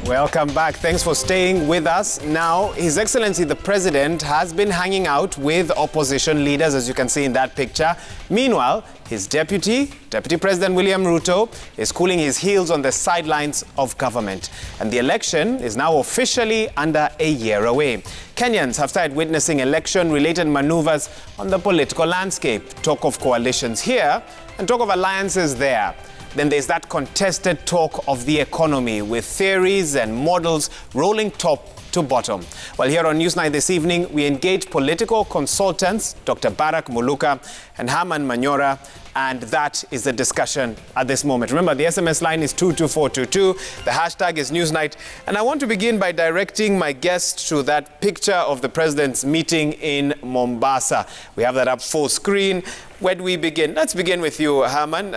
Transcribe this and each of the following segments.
Welcome back. Thanks for staying with us. Now, His Excellency the President has been hanging out with opposition leaders, as you can see in that picture. Meanwhile, his Deputy President William Ruto is cooling his heels on the sidelines of government. And the election is now officially under a year away. Kenyans have started witnessing election-related maneuvers on the political landscape. Talk of coalitions here and talk of alliances there. Then there's that contested talk of the economy with theories and models rolling top to bottom. Well, here on Newsnight this evening, we engage political consultants, Dr. Barak Muluka and Herman Manyora, and that is the discussion at this moment. Remember, the SMS line is 22422, the hashtag is Newsnight, and I want to begin by directing my guest to that picture of the President's meeting in Mombasa. We have that up full screen. Where do we begin? Let's begin with you, Herman.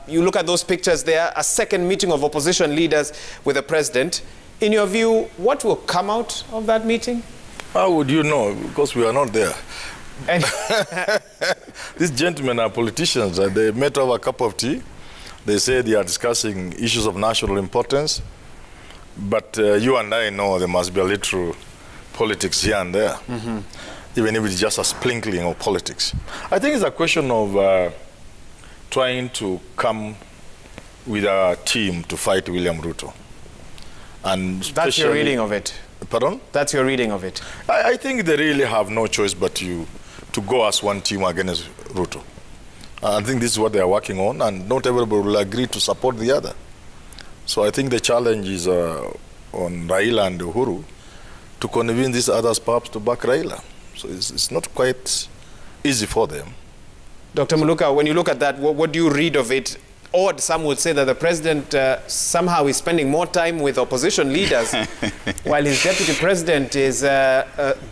You look at those pictures there, a second meeting of opposition leaders with the President. In your view, what will come out of that meeting? How would you know? Because we are not there. These gentlemen are politicians. They met over a cup of tea. They say they are discussing issues of national importance. But you and I know there must be a little politics here and there, even if it's just a sprinkling of politics. I think it's a question of trying to come with a team to fight William Ruto. And that's your reading of it? Pardon? That's your reading of it? I think they really have no choice but to go as one team against Ruto. I think this is what they are working on, and not everybody will agree to support the other. So I think the challenge is on Raila and Uhuru to convince these others perhaps to back Raila. So it's not quite easy for them. Dr. Muluka, when you look at that, what do you read of it? Odd, some would say that the President somehow is spending more time with opposition leaders while his Deputy President is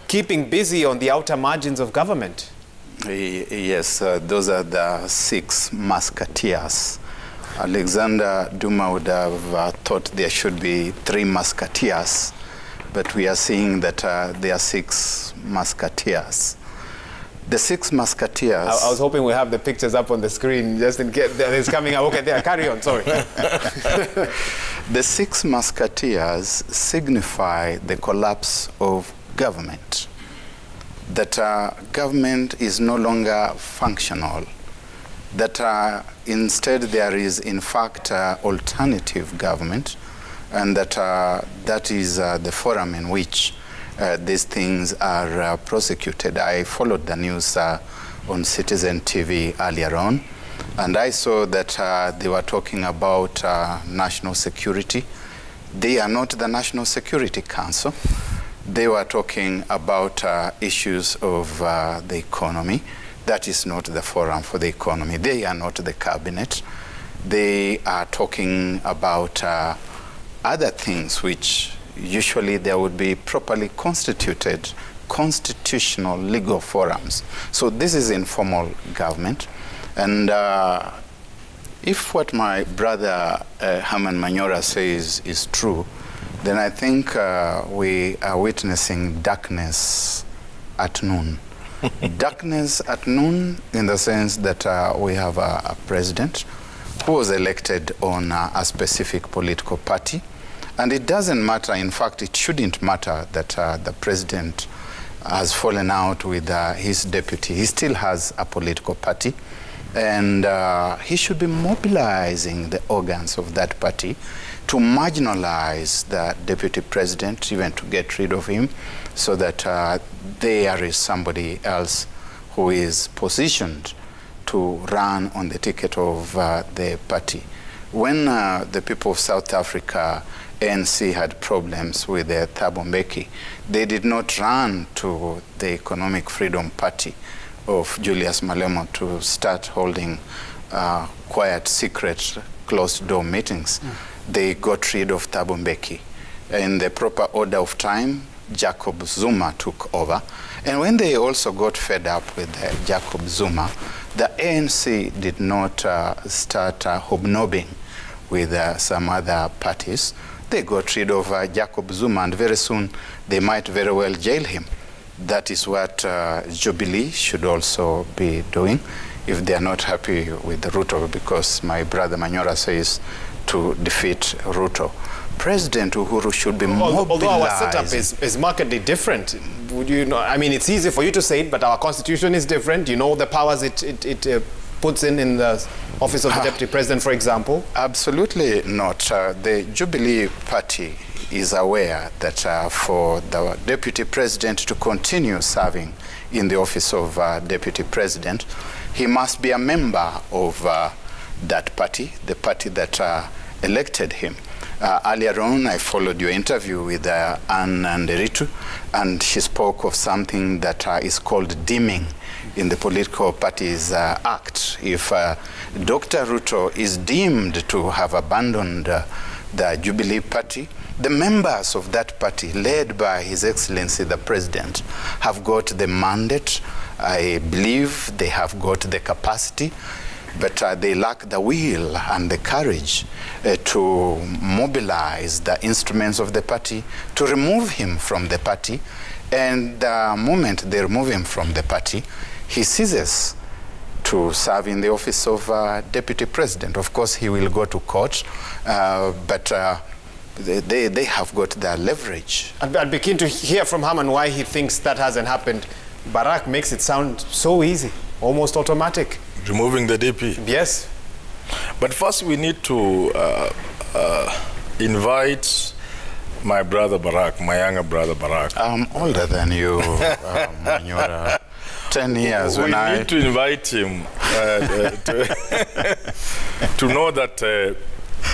keeping busy on the outer margins of government. Yes, those are the Six Musketeers. Alexander Duma would have thought there should be 3 Musketeers, but we are seeing that there are 6 Musketeers. The Six Musketeers... I was hoping we have the pictures up on the screen, just in case it's coming up. Okay, there, carry on, sorry. The Six Musketeers signify the collapse of government. That government is no longer functional. That instead there is, in fact, alternative government, and that is the forum in which these things are prosecuted. I followed the news on Citizen TV earlier on, and I saw that they were talking about national security. They are not the National Security Council. They were talking about issues of the economy. That is not the forum for the economy. They are not the cabinet. They are talking about other things which usually there would be properly constituted constitutional legal forums. So this is informal government. And if what my brother Herman Manyora says is true, then I think we are witnessing darkness at noon. Darkness at noon in the sense that we have a president who was elected on a specific political party. And it doesn't matter, in fact, it shouldn't matter that the president has fallen out with his deputy. He still has a political party, and he should be mobilizing the organs of that party to marginalize the deputy president, even to get rid of him, so that there is somebody else who is positioned to run on the ticket of the party. When the people of South Africa, ANC, had problems with Thabo Mbeki, they did not run to the Economic Freedom Party of Julius Malemo to start holding quiet, secret, closed-door meetings. They got rid of Thabo Mbeki. In the proper order of time, Jacob Zuma took over. And when they also got fed up with Jacob Zuma, the ANC did not start hobnobbing with some other parties. They got rid of Jacob Zuma, and very soon they might very well jail him. That is what Jubilee should also be doing if they are not happy with the Ruto, because my brother Manyora says to defeat Ruto. President Uhuru should be mobilized. Although our setup is markedly different, would you know? I mean, it's easy for you to say it, but our constitution is different. You know the powers it puts in the office of the deputy president, for example. Absolutely not. The Jubilee Party is aware that for the deputy president to continue serving in the office of deputy president, he must be a member of that party, the party that elected him. Earlier on, I followed your interview with Anne Nderitu, and she spoke of something that is called deeming in the Political Parties Act. If Dr. Ruto is deemed to have abandoned the Jubilee Party, the members of that party, led by His Excellency the President, have got the mandate. I believe they have got the capacity, but they lack the will and the courage to mobilize the instruments of the party, to remove him from the party. And the moment they remove him from the party, he ceases to serve in the office of deputy president. Of course, he will go to court, but they have got their leverage. I'd be keen to hear from Herman why he thinks that hasn't happened. Barak makes it sound so easy, almost automatic. Removing the DP? Yes. But first we need to invite my brother Barak, my younger brother Barak. I'm older than you, you're 10 years. We need to invite him to know that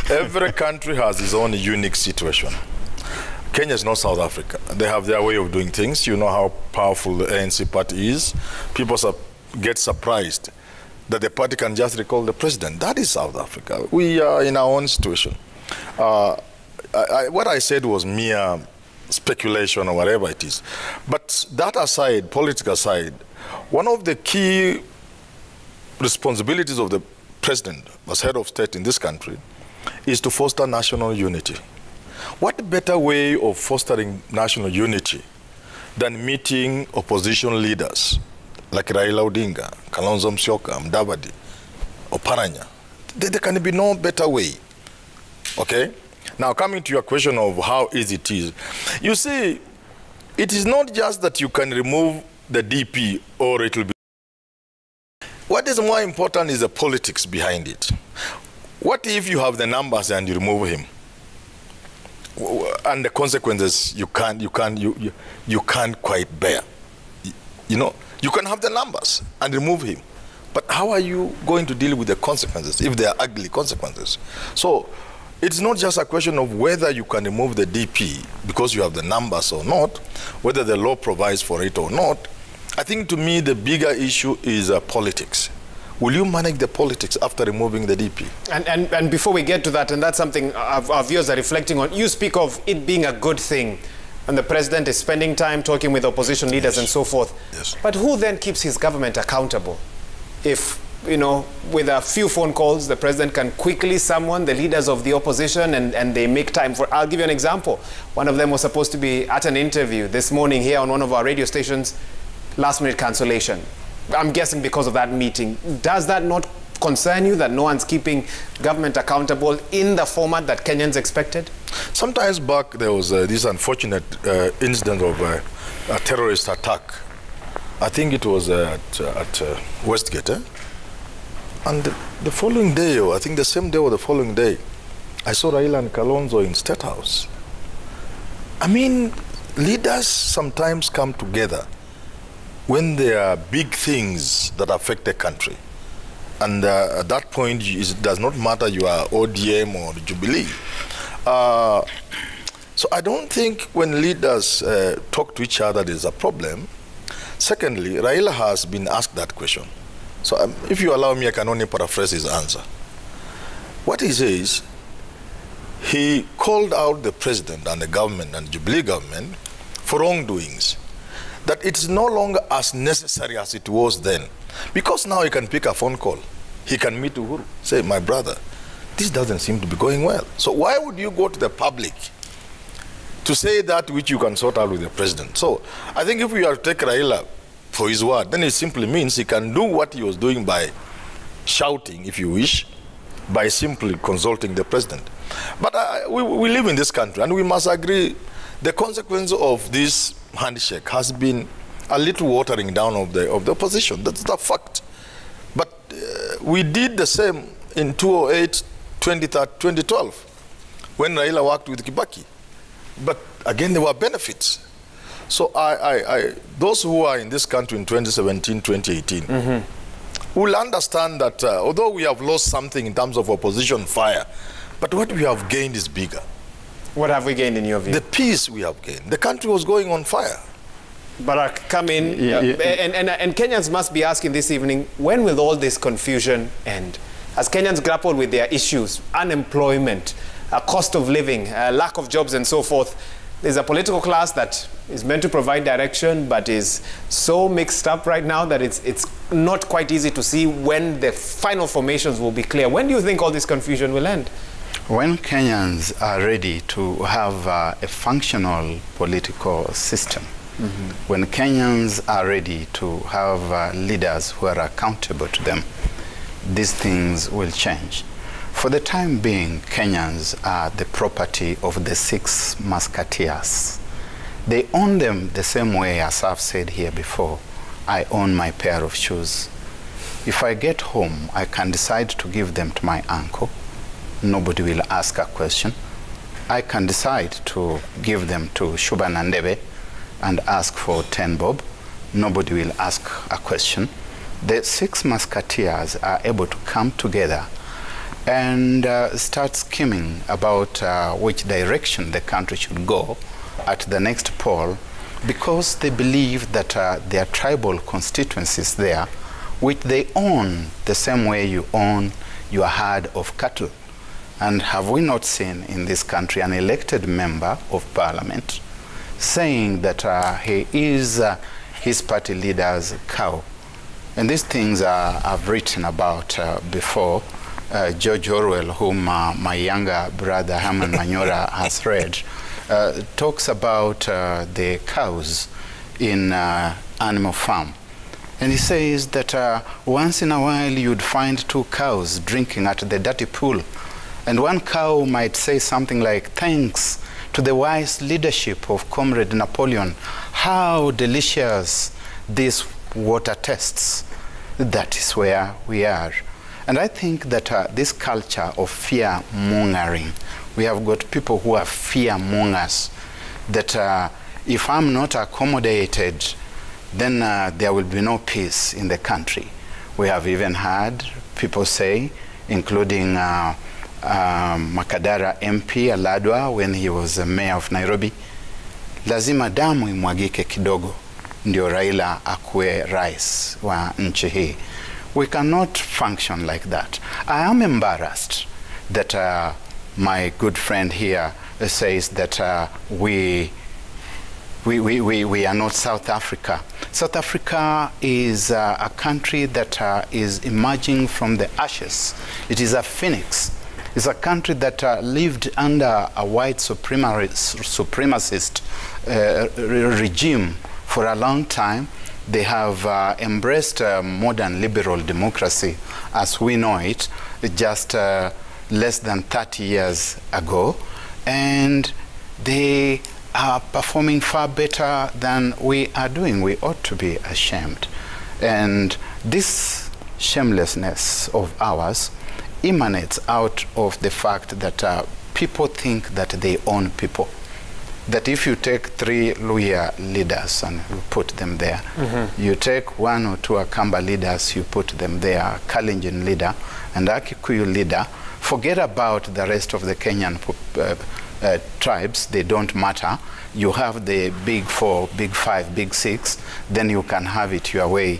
every country has its own unique situation. Kenya is not South Africa. They have their way of doing things. You know how powerful the ANC party is. People get surprised that the party can just recall the president. That is South Africa. We are in our own situation. What I said was mere speculation or whatever it is. But that aside, politics aside, one of the key responsibilities of the president as head of state in this country is to foster national unity. What better way of fostering national unity than meeting opposition leaders like Raila Odinga, Kalonzo Musyoka, Mudavadi, Oparanya? There can be no better way. Okay? Now, coming to your question of how easy it is. You see, it is not just that you can remove the DP or it will be. What is more important is the politics behind it. What if you have the numbers and you remove him? And the consequences you can't quite bear. You know, you can have the numbers and remove him, but how are you going to deal with the consequences if they are ugly consequences? So it's not just a question of whether you can remove the DP because you have the numbers or not, whether the law provides for it or not. I think to me the bigger issue is politics. Will you manage the politics after removing the DP? And before we get to that, and that's something our viewers are reflecting on, you speak of it being a good thing, and the president is spending time talking with opposition leaders and so forth. Yes. But who then keeps his government accountable? If, you know, with a few phone calls, the president can quickly summon the leaders of the opposition and they make time for... I'll give you an example. One of them was supposed to be at an interview this morning here on one of our radio stations, last-minute cancellation. I'm guessing because of that meeting. Does that not concern you that no one's keeping government accountable in the format that Kenyans expected? Sometimes back there was this unfortunate incident of a terrorist attack. I think it was at Westgate. And the following day, or I think the same day or the following day, I saw Raila and Kalonzo in State House. I mean, leaders sometimes come together when there are big things that affect the country. And at that point, it does not matter you are ODM or Jubilee. So I don't think when leaders talk to each other, there's a problem. Secondly, Raila has been asked that question. So if you allow me, I can only paraphrase his answer. What he says, he called out the president and the government and Jubilee government for wrongdoings. That it's no longer as necessary as it was then. Because now he can pick a phone call. He can meet Uhuru, say, my brother, this doesn't seem to be going well. So why would you go to the public to say that which you can sort out with the president? So I think if we are to take Raila for his word, then it simply means he can do what he was doing by shouting, if you wish, by simply consulting the president. But we live in this country, and we must agree the consequence of this handshake has been a little watering down of the opposition. That's the fact. But we did the same in 2008, 2012, when Raila worked with Kibaki. But again, there were benefits. So those who are in this country in 2017, 2018, will understand that although we have lost something in terms of opposition fire, but what we have gained is bigger. What have we gained in your view? The peace we have gained. The country was going on fire. Barack, come in. And Kenyans must be asking this evening, when will all this confusion end? As Kenyans grapple with their issues, unemployment, cost of living, lack of jobs and so forth, there's a political class that is meant to provide direction but is so mixed up right now that it's not quite easy to see when the final formations will be clear. When do you think all this confusion will end? When Kenyans are ready to have a functional political system, when Kenyans are ready to have leaders who are accountable to them, these things will change. For the time being, Kenyans are the property of the Six Musketeers. They own them the same way as I've said here before. I own my pair of shoes. If I get home, I can decide to give them to my uncle. Nobody will ask a question. I can decide to give them to Shuban Ndebe and ask for 10 bob. Nobody will ask a question. The Six Musketeers are able to come together and start scheming about which direction the country should go at the next poll, because they believe that there are tribal constituencies there which they own the same way you own your herd of cattle. And have we not seen in this country an elected member of parliament saying that he is his party leader's cow? And these things I've written about before. George Orwell, whom my younger brother Herman Manyora has read, talks about the cows in Animal Farm. And he says that once in a while you'd find 2 cows drinking at the dirty pool. And one cow might say something like, "Thanks to the wise leadership of Comrade Napoleon, how delicious this water tastes." That is where we are. And I think that this culture of fear-mongering, we have got people who are fear-mongers, that if I'm not accommodated, then there will be no peace in the country. We have even heard people say, including Makadara MP Aladwa when he was mayor of Nairobi, lazima damu imwagike kidogo ndio Raila akue rais wa nchi hii. We cannot function like that. I am embarrassed that my good friend here says that we are not South Africa. South Africa is a country that is emerging from the ashes. It is a phoenix. It's a country that lived under a white supremacist regime for a long time. They have embraced modern liberal democracy as we know it just less than 30 years ago, and they are performing far better than we are doing. We ought to be ashamed. And this shamelessness of ours emanates out of the fact that people think that they own people. That if you take 3 Luhya leaders and you put them there, you take 1 or 2 Akamba leaders, you put them there, Kalenjin leader and a Kikuyu leader, forget about the rest of the Kenyan tribes, they don't matter. You have the big 4, big 5, big 6, then you can have it your way.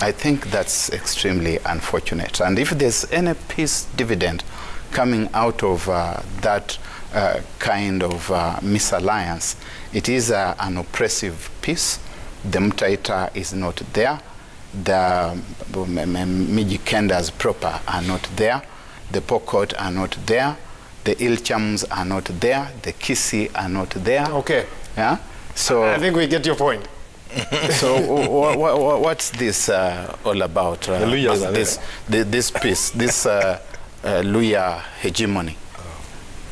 I think that's extremely unfortunate. And if there's any peace dividend coming out of that kind of misalliance, it is an oppressive peace. The Mtaita is not there. The Mijikendas proper are not there. The Pokot are not there. The Ilchams are not there. The Kisi are not there. Okay. Yeah. So I think we get your point. So what's this all about? This peace, this Luya hegemony.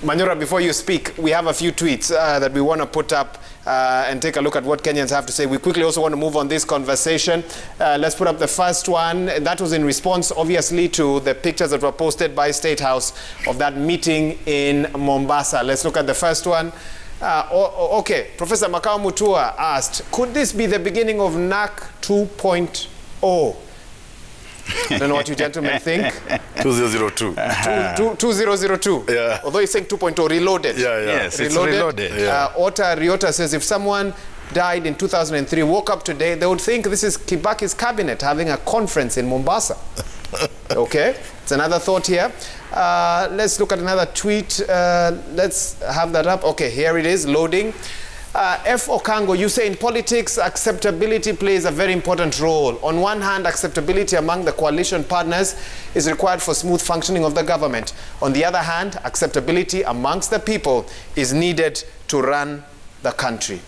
Manyora, before you speak, we have a few tweets that we want to put up and take a look at what Kenyans have to say. We quickly also want to move on this conversation. Let's put up the first one. That was in response, obviously, to the pictures that were posted by State House of that meeting in Mombasa. Let's look at the first one. Okay, Professor Makao Mutua asked, could this be the beginning of NAC 2.0? I don't know what you gentlemen think. 2002. 2002. Yeah. Although he's saying 2.0, reloaded. Yeah, yeah. Yes, it's reloaded. Yeah. Ota Riota says, if someone died in 2003, woke up today, they would think this is Kibaki's cabinet having a conference in Mombasa. Okay, it's another thought here. Let's look at another tweet. Let's have that up. Okay, here it is, loading. F. Okango, you say in politics, acceptability plays a very important role. On one hand, acceptability among the coalition partners is required for smooth functioning of the government. On the other hand, acceptability amongst the people is needed to run the country.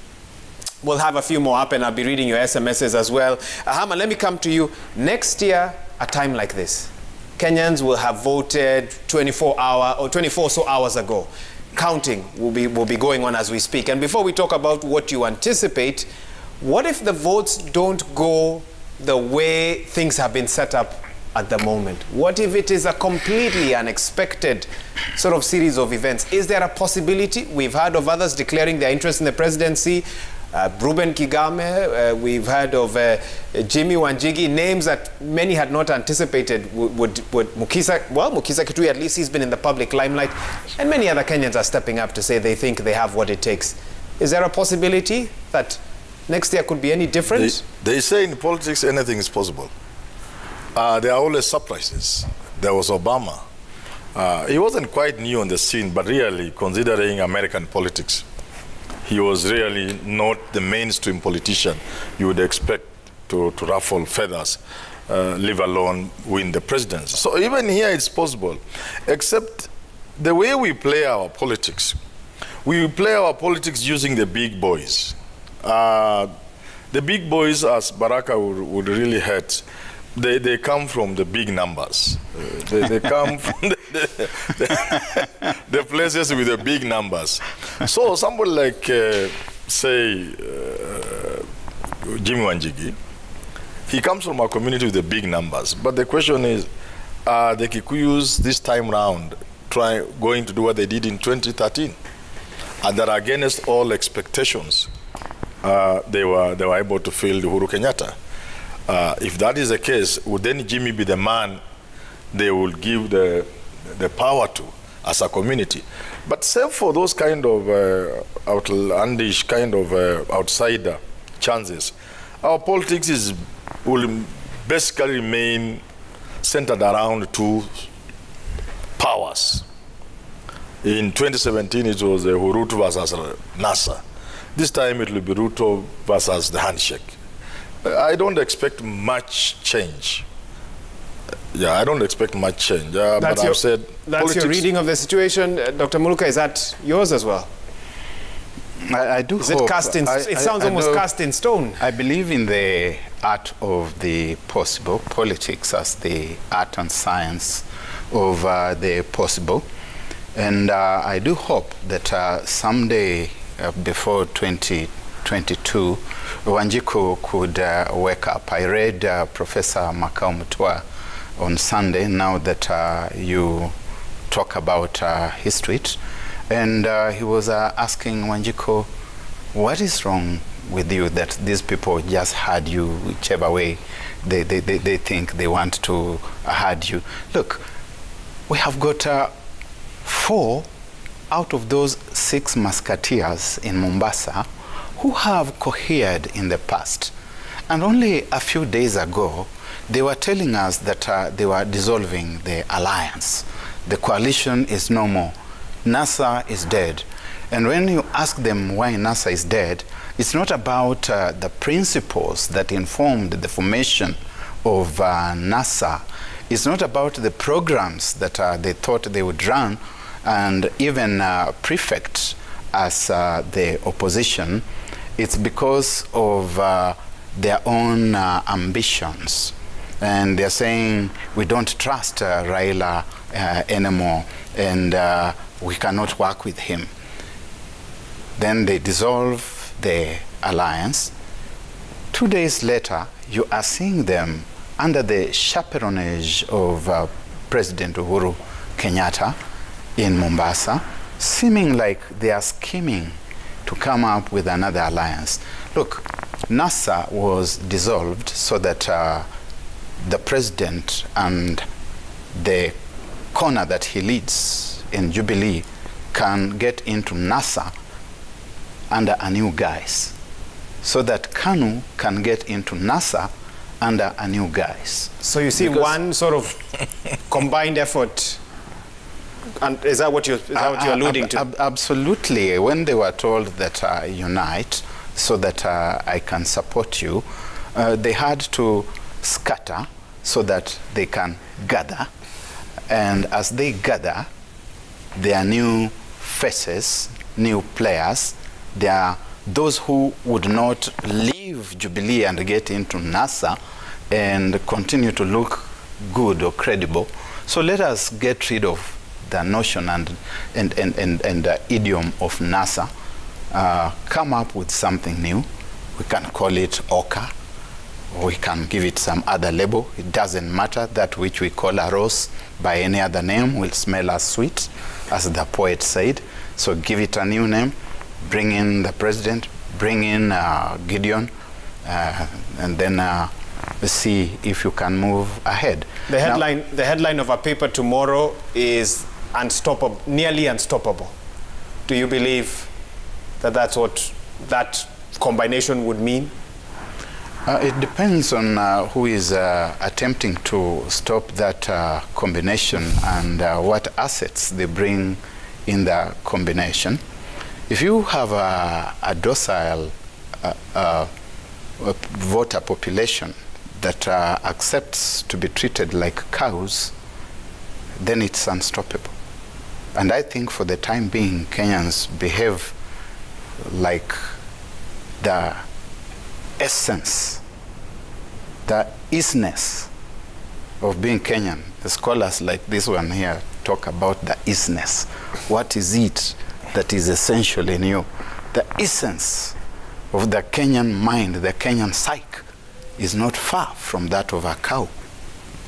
We'll have a few more up and I'll be reading your SMSs as well. Hama, let me come to you. Next year, a time like this, Kenyans will have voted 24 hours ago. Counting will be going on as we speak. And before we talk about what you anticipate, what if the votes don't go the way things have been set up at the moment? What if it is a completely unexpected sort of series of events? Is there a possibility? We've heard of others declaring their interest in the presidency. Ruben Kigame, we've heard of Jimmy Wanjigi, names that many had not anticipated would Mukisa Kitui, at least he's been in the public limelight, and many other Kenyans are stepping up to say they think they have what it takes. Is there a possibility that next year could be any different? They say in politics anything is possible. There are always surprises. There was Obama. He wasn't quite new on the scene, but really, considering American politics, he was really not the mainstream politician you would expect to ruffle feathers, leave alone win the presidency. So even here it's possible, except the way we play our politics. We play our politics using the big boys. The big boys, as Baraka would really hurt, they come from the big numbers. They come from the places with the big numbers. So somebody like, say, Jimmy Wanjigi, he comes from a community with the big numbers. But the question is, are the Kikuyus this time round going to do what they did in 2013? And that against all expectations, they were able to field Uhuru Kenyatta. If that is the case, would then Jimmy be the man they will give the power to as a community? But save for those kind of outlandish, kind of outsider chances, our politics will basically remain centered around two powers. In 2017, it was Ruto versus NASA. This time, it will be Ruto versus the handshake. I don't expect much change. Yeah, I don't expect much change. But I've said that's politics. Your reading of the situation, Dr. Muluka. Is that yours as well? I do. Is it cast in? It sounds almost cast in stone. I believe in the art of the possible, politics as the art and science of the possible, and I do hope that someday before 2022, Wanjiku could wake up. I read Professor Makao Mutua on Sunday, now that you talk about his tweet, and he was asking Wanjiku, what is wrong with you that these people just had you whichever way they think they want to had you? Look, we have got 4 out of those 6 musketeers in Mombasa who have cohered in the past. And only a few days ago, they were telling us that they were dissolving the alliance. The coalition is no more. NASA is dead. And when you ask them why NASA is dead, it's not about the principles that informed the formation of NASA. It's not about the programs that they thought they would run, and even prefect as the opposition. It's because of their own ambitions. And they're saying, we don't trust Raila anymore, and we cannot work with him. Then they dissolve the alliance. 2 days later, you are seeing them under the chaperonage of President Uhuru Kenyatta in Mombasa, seeming like they are scheming to come up with another alliance. Look, NASA was dissolved so that the president and the corner that he leads in Jubilee can get into NASA under a new guise, so that KANU can get into NASA under a new guise. So you see one sort of combined effort, and is that what you're alluding to? Absolutely. When they were told that unite so that I can support you, they had to scatter so that they can gather. And as they gather, there are new faces, new players. There are those who would not leave Jubilee and get into NASA and continue to look good or credible. So let us get rid of the notion and the idiom of NASA, come up with something new. We can call it Oka, or we can give it some other label. It doesn't matter. That which we call a rose by any other name will smell as sweet, as the poet said. So give it a new name, bring in the president, bring in Gideon, and then see if you can move ahead. The headline of our paper tomorrow is unstoppable, nearly unstoppable. Do you believe that that's what that combination would mean? It depends on who is attempting to stop that combination and what assets they bring in the combination. If you have a docile voter population that accepts to be treated like cows, then it's unstoppable. And I think for the time being, Kenyans behave like the essence, the isness of being Kenyan. The scholars like this one here talk about the isness. What is it that is essential in you? The essence of the Kenyan mind, the Kenyan psyche, is not far from that of a cow.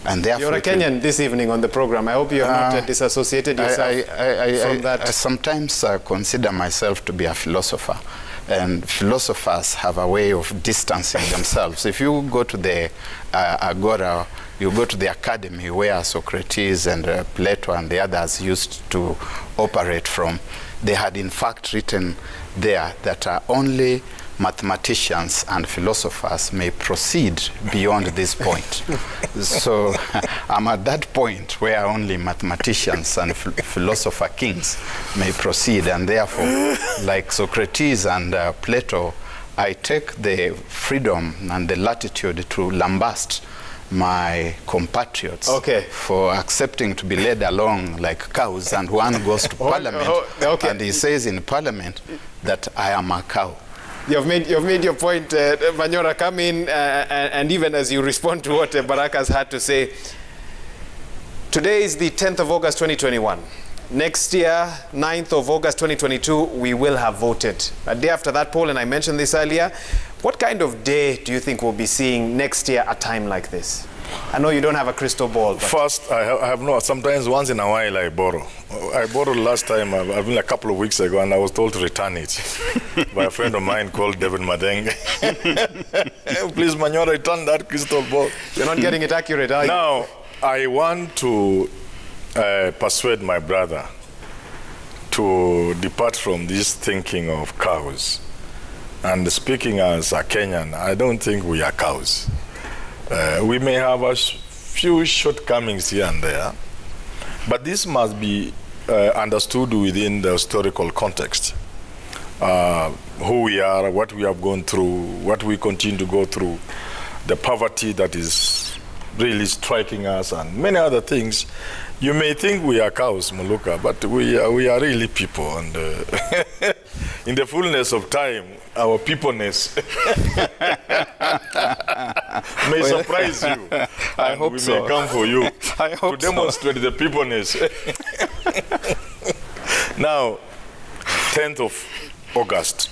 And therefore, you're a Kenyan this evening on the program. I hope you have not disassociated yourself from that. I sometimes consider myself to be a philosopher. And philosophers have a way of distancing themselves. If you go to the Agora, you go to the academy where Socrates and Plato and the others used to operate from, they had in fact written there that only mathematicians and philosophers may proceed beyond this point. So I'm at that point where only mathematicians and philosopher kings may proceed, and therefore, like Socrates and Plato, I take the freedom and the latitude to lambast my compatriots for accepting to be led along like cows, and one goes to parliament and he says in parliament that I am a cow. You've made your point, Manyora. Come in, and even as you respond to what Baraka's had to say, today is the 10th of August 2021. Next year, 9th of August 2022, we will have voted. A day after that poll, and I mentioned this earlier, what kind of day do you think we'll be seeing next year at a time like this? I know you don't have a crystal ball. But first, I have no. Sometimes once in a while I borrow. I borrowed last time, I've been a couple of weeks ago, and I was told to return it by a friend of mine called David Madeng. Please, Manyora, return that crystal ball. You're not getting it accurate, are you? Now, I want to persuade my brother to depart from this thinking of cows. And speaking as a Kenyan, I don't think we are cows. We may have a few shortcomings here and there, but this must be understood within the historical context. Who we are, what we have gone through, what we continue to go through, the poverty that is really striking us, and many other things. You may think we are cows, Muluka, but we are really people, and in the fullness of time, our peopleness may surprise you. I hope so. We may come for you. I hope to demonstrate the peopleness. Now, 10th of August.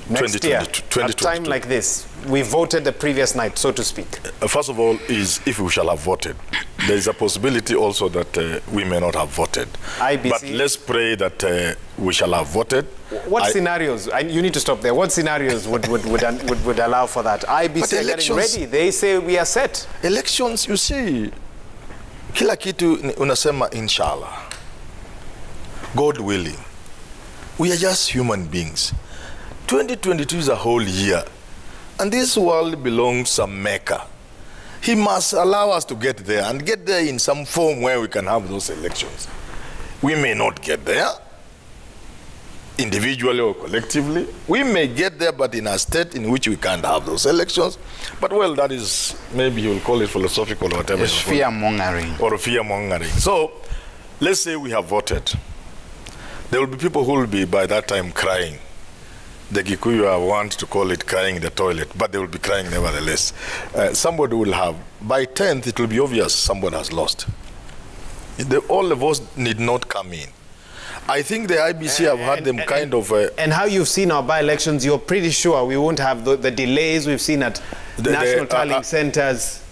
Next year, at a time like this, we voted the previous night, so to speak. First of all, is if we shall have voted. There is a possibility also that we may not have voted. IEBC. But let's pray that we shall have voted. What scenarios? You need to stop there. What scenarios would allow for that? IEBC are getting ready. They say we are set. Elections, you see, kila kitu unasema inshallah. God willing. We are just human beings. 2022 is a whole year. And this world belongs to Mecca. He must allow us to get there and get there in some form where we can have those elections. We may not get there individually or collectively. We may get there, but in a state in which we can't have those elections. But well, that is, maybe you will call it philosophical or whatever. It's fear-mongering. Or fear-mongering. So, let's say we have voted. There will be people who will be, by that time, crying. The Gikuyu want to call it crying in the toilet, but they will be crying nevertheless. Somebody will have, by 10th, it will be obvious somebody has lost. All the votes need not come in. I think the IEBC have had them kind of... and how you've seen our by-elections, you're pretty sure we won't have the delays we've seen at national tallying centers.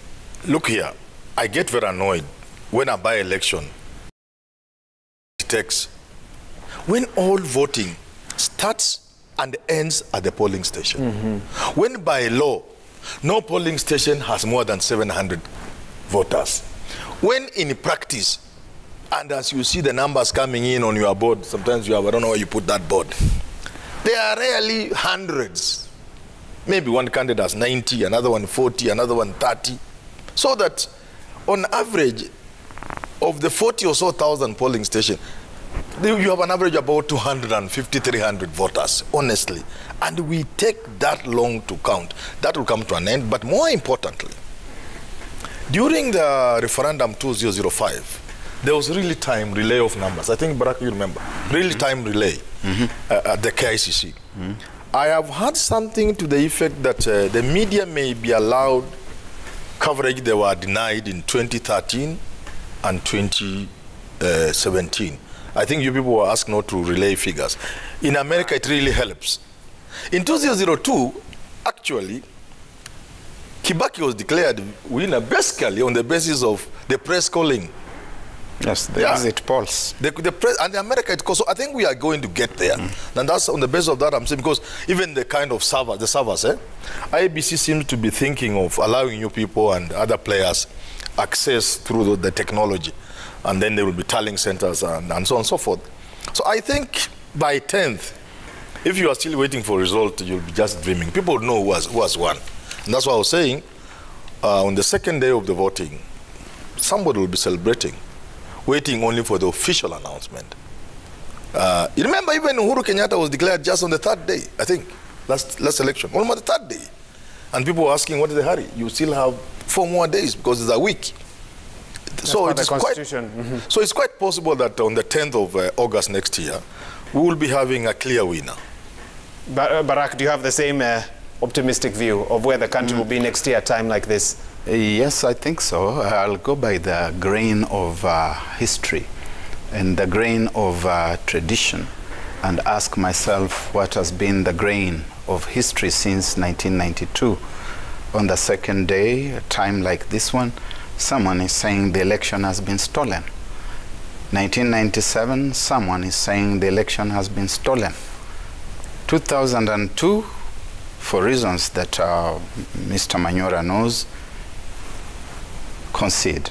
Look here, I get very annoyed when a by-election takes. When all voting starts and ends at the polling station. When by law, no polling station has more than 700 voters. When in practice, and as you see the numbers coming in on your board, sometimes you have, I don't know where you put that board. There are rarely hundreds. Maybe one candidate has 90, another one 40, another one 30. So that on average, of the 40 or so thousand polling stations, you have an average about 250, 300 voters, honestly. And we take that long to count. That will come to an end. But more importantly, during the referendum 2005, there was really time relay of numbers. I think, Barack, you remember. Really time relay at the KICC. I have heard something to the effect that the media may be allowed coverage they were denied in 2013 and 2017. I think you people were asked not to relay figures. In America, it really helps. In 2002, actually, Kibaki was declared winner basically on the basis of the press calling. Yes, the exit polls. The press, and in America, it goes. So I think we are going to get there. And that's on the basis of that I'm saying, because even the kind of server, the servers, IEBC seems to be thinking of allowing you people and other players access through the technology. And then there will be tallying centers and so on and so forth. So I think by 10th, if you are still waiting for a result, you'll be just dreaming. People know who has won. And that's what I was saying. On the second day of the voting, somebody will be celebrating, waiting only for the official announcement. You remember even Uhuru Kenyatta was declared just on the third day, I think, last election, almost the third day. And people were asking, what is the hurry? You still have 4 more days because it's a week. So it's quite possible that on the 10th of August next year, we will be having a clear winner. Barack, do you have the same optimistic view of where the country will be next year at a time like this? Yes, I think so. I'll go by the grain of history and the grain of tradition and ask myself what has been the grain of history since 1992. On the second day, a time like this one, someone is saying the election has been stolen. 1997, someone is saying the election has been stolen. 2002, for reasons that Mr. Manyora knows, concede.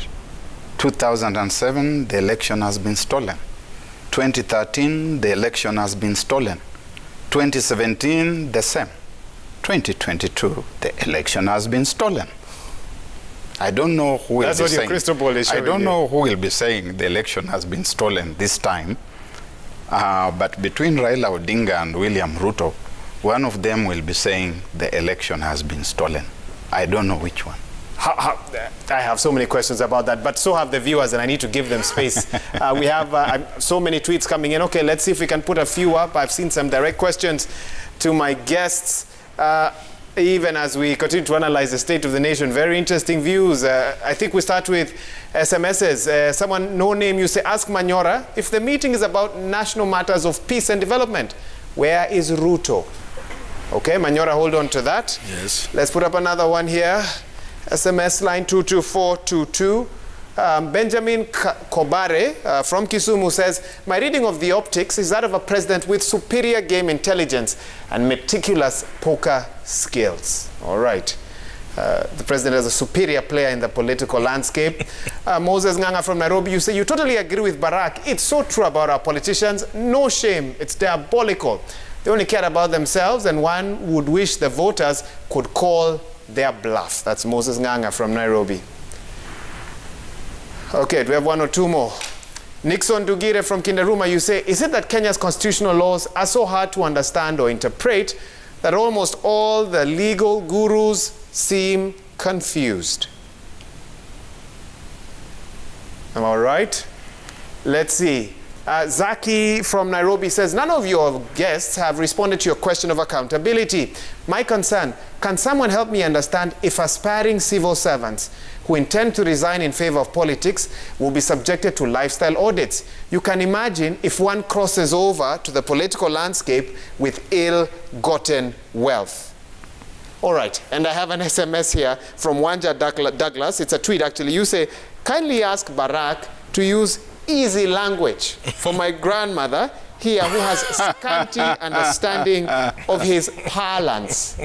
2007, the election has been stolen. 2013, the election has been stolen. 2017, the same. 2022, the election has been stolen. I don't know who will be saying. That's what your crystal ball is showing. I don't know who will be saying the election has been stolen this time. But between Raila Odinga and William Ruto, one of them will be saying the election has been stolen. I don't know which one. I have so many questions about that, but so have the viewers, and I need to give them space. We have so many tweets coming in. Okay, let's see if we can put a few up. I've seen some direct questions to my guests. even as we continue to analyze the state of the nation. Very interesting views. I think we start with SMSs. Someone, no name, you say, ask Manyora, if the meeting is about national matters of peace and development, where is Ruto? Okay, Manyora, hold on to that. Yes. Let's put up another one here. SMS line 22422. Benjamin Kobare from Kisumu says, my reading of the optics is that of a president with superior game intelligence and meticulous poker skills. All right. The president is a superior player in the political landscape. Moses Nganga from Nairobi, you say, you totally agree with Barack. It's so true about our politicians. No shame. It's diabolical. They only care about themselves, and one would wish the voters could call their bluff. That's Moses Nganga from Nairobi. Okay, do we have one or two more? Nixon Dugire from Kindaruma, you say, is it that Kenya's constitutional laws are so hard to understand or interpret that almost all the legal gurus seem confused? Am I right? Let's see. Zaki from Nairobi says, none of your guests have responded to your question of accountability. My concern, can someone help me understand if aspiring civil servants who intend to resign in favor of politics will be subjected to lifestyle audits? You can imagine if one crosses over to the political landscape with ill-gotten wealth. All right, and I have an SMS here from Wanja Douglas. It's a tweet, actually. You say, kindly ask Barack to use easy language for my grandmother here who has scanty understanding of his parlance.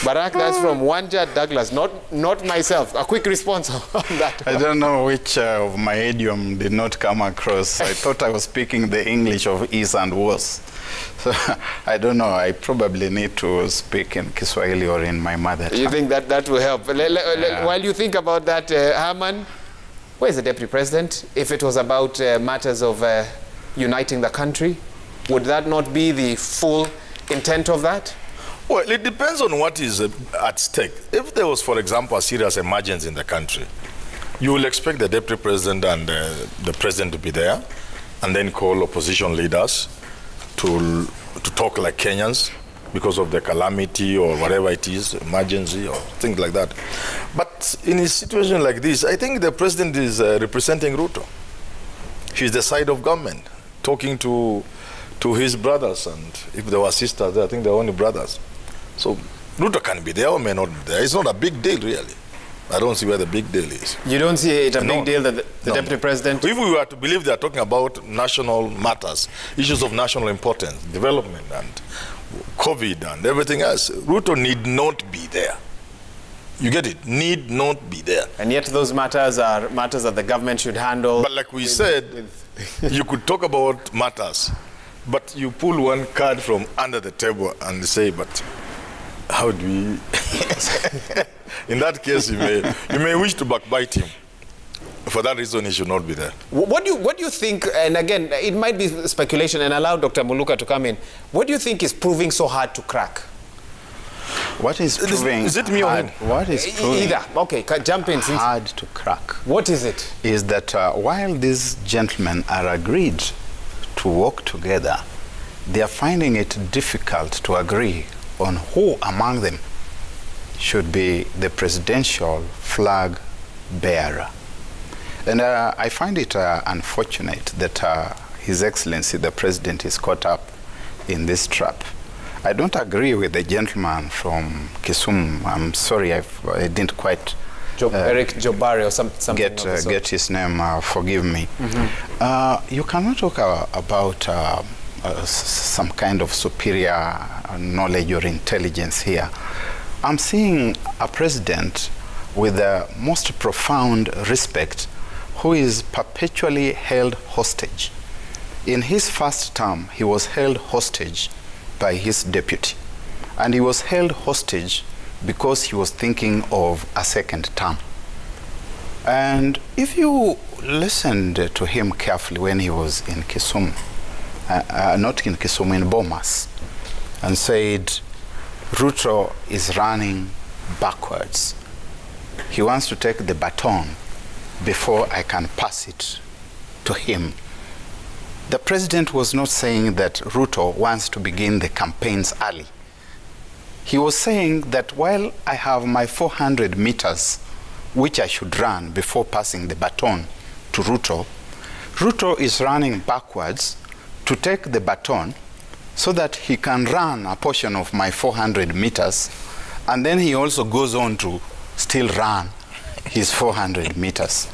Barack, that's from Wanja Douglas, not myself. A quick response on that. I don't know which of my idiom did not come across. I thought I was speaking the English of is and was. So I don't know. I probably need to speak in Kiswahili or in my mother tongue. You think that will help? While you think about that, Herman, where's the Deputy President? If it was about matters of uniting the country, would that not be the full intent of that? Well, it depends on what is at stake. If there was, for example, a serious emergency in the country, you will expect the Deputy President and the President to be there and then call opposition leaders to talk like Kenyans because of the calamity or whatever it is, emergency or things like that. But in a situation like this, I think the President is representing Ruto. He's the side of government, talking to his brothers, and if there were sisters, I think they're only brothers. So Ruto can be there or may not be there. It's not a big deal, really. I don't see where the big deal is. You don't see it a big deal that the Deputy President... If we were to believe they're talking about national matters, issues of national importance, development and COVID and everything else, Ruto need not be there. You get it? Need not be there. And yet those matters are matters that the government should handle. But like we said, you could talk about matters, but you pull one card from under the table and say, but how do we... In that case, you may wish to backbite him. For that reason, he should not be there. What do you think, and again, it might be speculation, and allow Dr. Muluka to come in. What do you think is proving so hard to crack? What is proving is it me or him? What is proving either? Okay, jump in. Hard to crack. What is it? Is that while these gentlemen are agreed to work together, they are finding it difficult to agree on who among them should be the presidential flag bearer. And I find it unfortunate that His Excellency the President is caught up in this trap. I don't agree with the gentleman from Kisumu. I'm sorry, I didn't quite Eric Jobari or something get his name. Forgive me. Mm-hmm. You cannot talk about some kind of superior knowledge or intelligence here. I'm seeing a president with the most profound respect who is perpetually held hostage. In his first term, he was held hostage by his deputy. And he was held hostage because he was thinking of a second term. And if you listened to him carefully when he was in Kisumu, not in Kisumu, in Bomas, and said, Ruto is running backwards. He wants to take the baton before I can pass it to him. The president was not saying that Ruto wants to begin the campaigns early. he was saying that while I have my 400 meters, which I should run before passing the baton to Ruto, Ruto is running backwards to take the baton so that he can run a portion of my 400 meters, and then he also goes on to still run his 400 meters.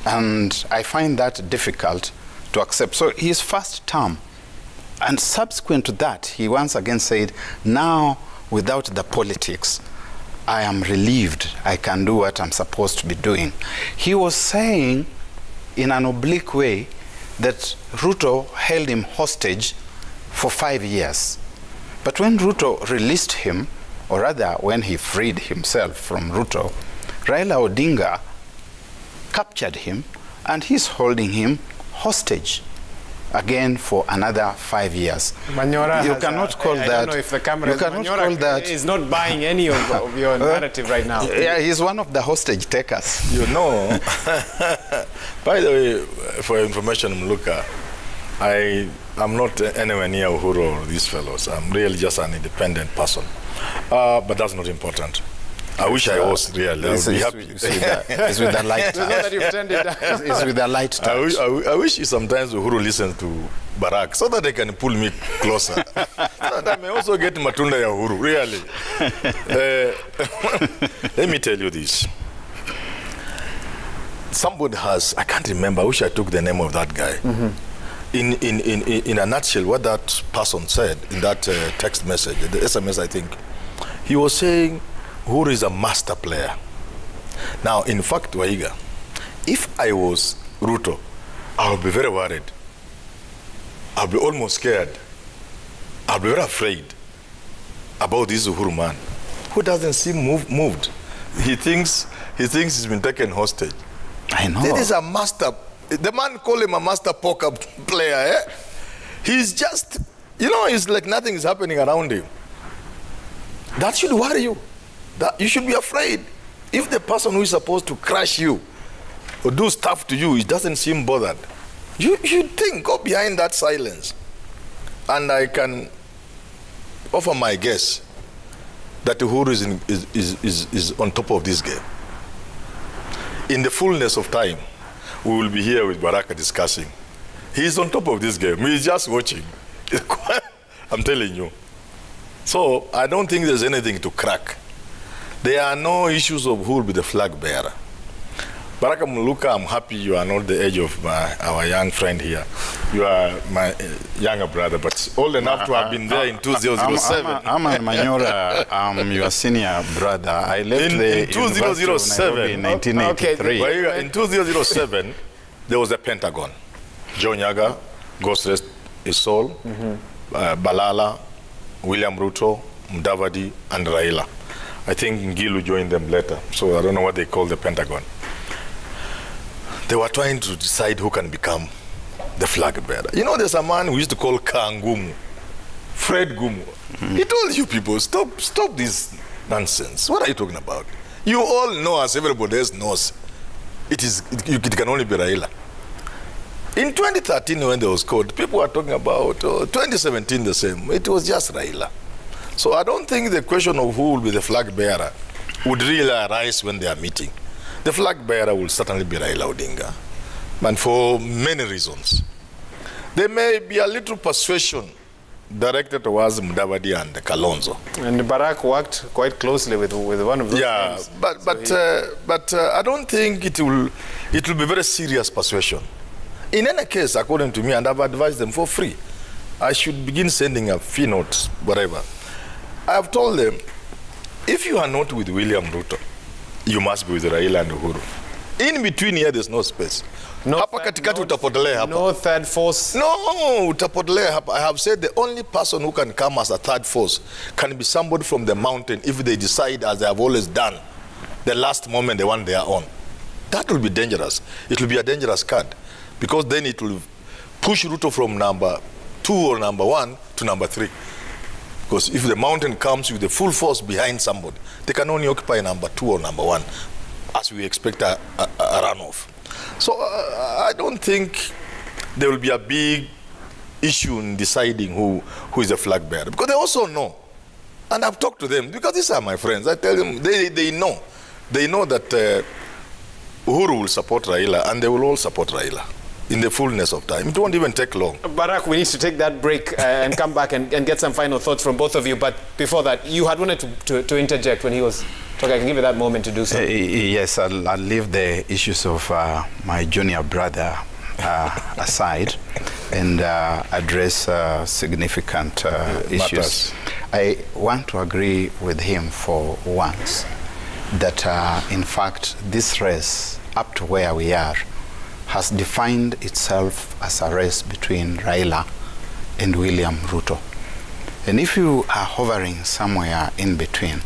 And I find that difficult to accept. So his first term, and subsequent to that, he once again said, now without the politics, I am relieved I can do what I'm supposed to be doing. He was saying in an oblique way that Ruto held him hostage for 5 years. But when Ruto released him, or rather when he freed himself from Ruto, Raila Odinga captured him, and he's holding him hostage again for another 5 years. Manyora you cannot call that. I don't know if the camera you cannot call that. Is not buying any of your narrative right now. Yeah, he's one of the hostage takers. You know. By the way, for your information, Mluka, I'm not anywhere near Uhuru or these fellows. I'm really just an independent person. But that's not important. I wish I was really. I would be happy. It's with the light touch. That you've turned it down. It's with the light touch. I wish sometimes Uhuru listens to Barack so that they can pull me closer. So that I may also get matunda ya Uhuru, really. Let me tell you this. Somebody has, I can't remember, I wish I took the name of that guy. In a nutshell, what that person said in that text message, the SMS, I think, he was saying, Uhuru is a master player. Now, in fact, Waiga, if I was Ruto, I would be very worried. I'll be almost scared. I'll be very afraid about this Uhuru man, who doesn't seem moved. He thinks he's been taken hostage. I know. This is a master. The man called him a master poker player. Eh? He's just, you know, it's like nothing is happening around him. That should worry you. That you should be afraid. If the person who is supposed to crush you or do stuff to you, it doesn't seem bothered, you should think, go behind that silence. And I can offer my guess that Uhuru is on top of this game. In the fullness of time, we will be here with Baraka discussing. He's on top of this game. He's just watching. I'm telling you. So I don't think there's anything to crack. There are no issues of who will be the flag bearer. Baraka Muluka, I'm happy you are not the age of our young friend here. You are my younger brother, but old enough to have been there in 2007. I'm Manyora. I'm your senior brother. I left in 2007, in 1983. Okay. In 2007, there was a Pentagon. Joe Nyaga, Ghost Rest his soul, Balala, William Ruto, Mudavadi, and Raila. I think Ngilu joined them later, so I don't know what they call the Pentagon. They were trying to decide who can become the flag bearer. You know, there's a man we used to call Kangumu, Fred Gumu. He told you people, stop this nonsense. What are you talking about? You all know, as everybody else knows, it can only be Raila. In 2013, when there was code, people were talking about 2017 the same. It was just Raila. So I don't think the question of who will be the flag bearer would really arise when they are meeting. The flag bearer will certainly be Raila Odinga, and for many reasons. There may be a little persuasion directed towards Mudavadi and Kalonzo. And Barack worked quite closely with one of those. Yeah, but I don't think it will be very serious persuasion. In any case, according to me, and I've advised them for free, I should begin sending a fee note, whatever. I have told them, if you are not with William Ruto, you must be with Raila and Uhuru. In between here, there's no space. No third force. No, I have said the only person who can come as a third force can be somebody from the mountain if they decide, as they have always done, the last moment they want their own. That will be dangerous. It will be a dangerous card, because then it will push Ruto from number 2 or number 1 to number 3. Because if the mountain comes with the full force behind somebody, they can only occupy number 2 or number 1, as we expect a runoff. So I don't think there will be a big issue in deciding who is the flag bearer. Because they also know And I've talked to them because these are my friends. I tell them, they know. They know that Uhuru will support Raila and they will all support Raila in the fullness of time. It won't even take long. Barack, we need to take that break and come back and get some final thoughts from both of you. But before that, you had wanted to interject when he was talking. I can give you that moment to do so. Yes, I'll leave the issues of my junior brother aside and address significant issues. I want to agree with him for once that, in fact, this race, up to where we are, has defined itself as a race between Raila and William Ruto. And if you are hovering somewhere in between,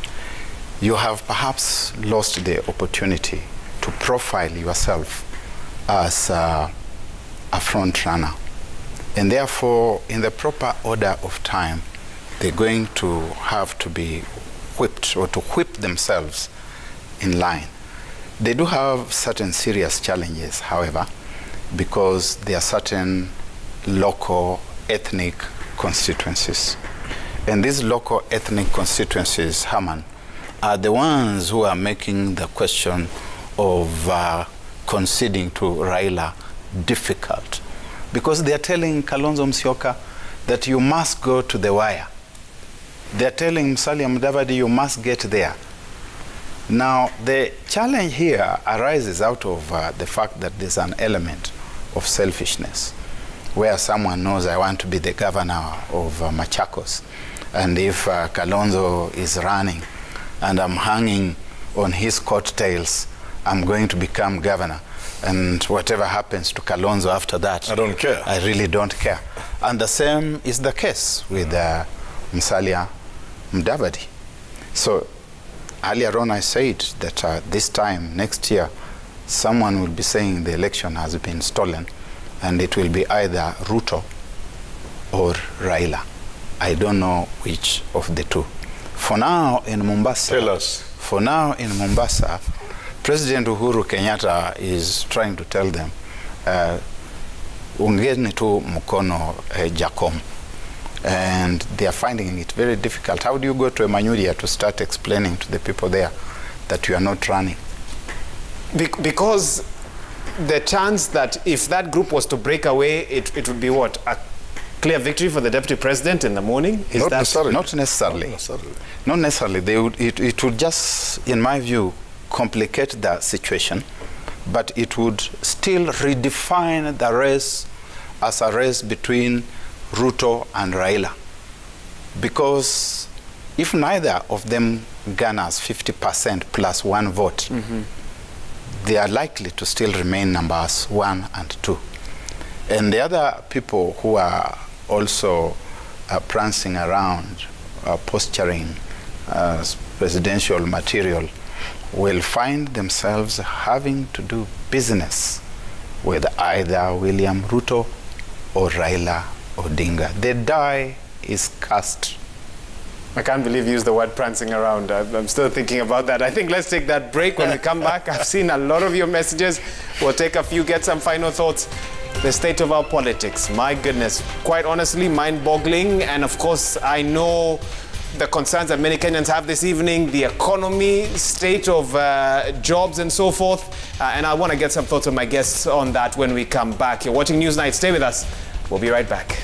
you have perhaps lost the opportunity to profile yourself as a front runner. And therefore, in the proper order of time, they're going to have to be whipped or to whip themselves in line. They do have certain serious challenges, however, because there are certain local ethnic constituencies. And these local ethnic constituencies, Herman, are the ones who are making the question of conceding to Raila difficult. Because they are telling Kalonzo Musyoka that you must go to the wire. They are telling Musalia Mudavadi you must get there. Now, the challenge here arises out of the fact that there's an element of selfishness, where someone knows I want to be the governor of Machakos, and if Kalonzo is running and I'm hanging on his coattails, I'm going to become governor. And whatever happens to Kalonzo after that, I don't care. I really don't care. And the same is the case with Musalia Mudavadi. So earlier on I said that this time next year, someone will be saying the election has been stolen, and it will be either Ruto or Raila. I don't know which of the two. For now in Mombasa, tell us. For now in Mombasa, President Uhuru Kenyatta is trying to tell them, ungeni tu mkono Jacom. And they are finding it very difficult. How do you go to Emanyuria to start explaining to the people there that you are not running? Because the chance that if that group was to break away, it would be what? A clear victory for the deputy president in the morning? Is Not that necessarily. Not necessarily. Not necessarily. It would just, in my view, complicate the situation, but it would still redefine the race as a race between Ruto and Raila. Because if neither of them garners 50% plus one vote, they are likely to still remain numbers 1 and 2. And the other people who are also prancing around, posturing presidential material, will find themselves having to do business with either William Ruto or Raila Odinga. The die is cast. I can't believe you used the word prancing around. I'm still thinking about that. I think let's take that break. When we come back, I've seen a lot of your messages. We'll take a few, get some final thoughts. The state of our politics, my goodness, quite honestly, mind-boggling. And of course, I know the concerns that many Kenyans have this evening, the economy, state of jobs and so forth. And I want to get some thoughts of my guests on that when we come back. You're watching Newsnight. Stay with us. We'll be right back.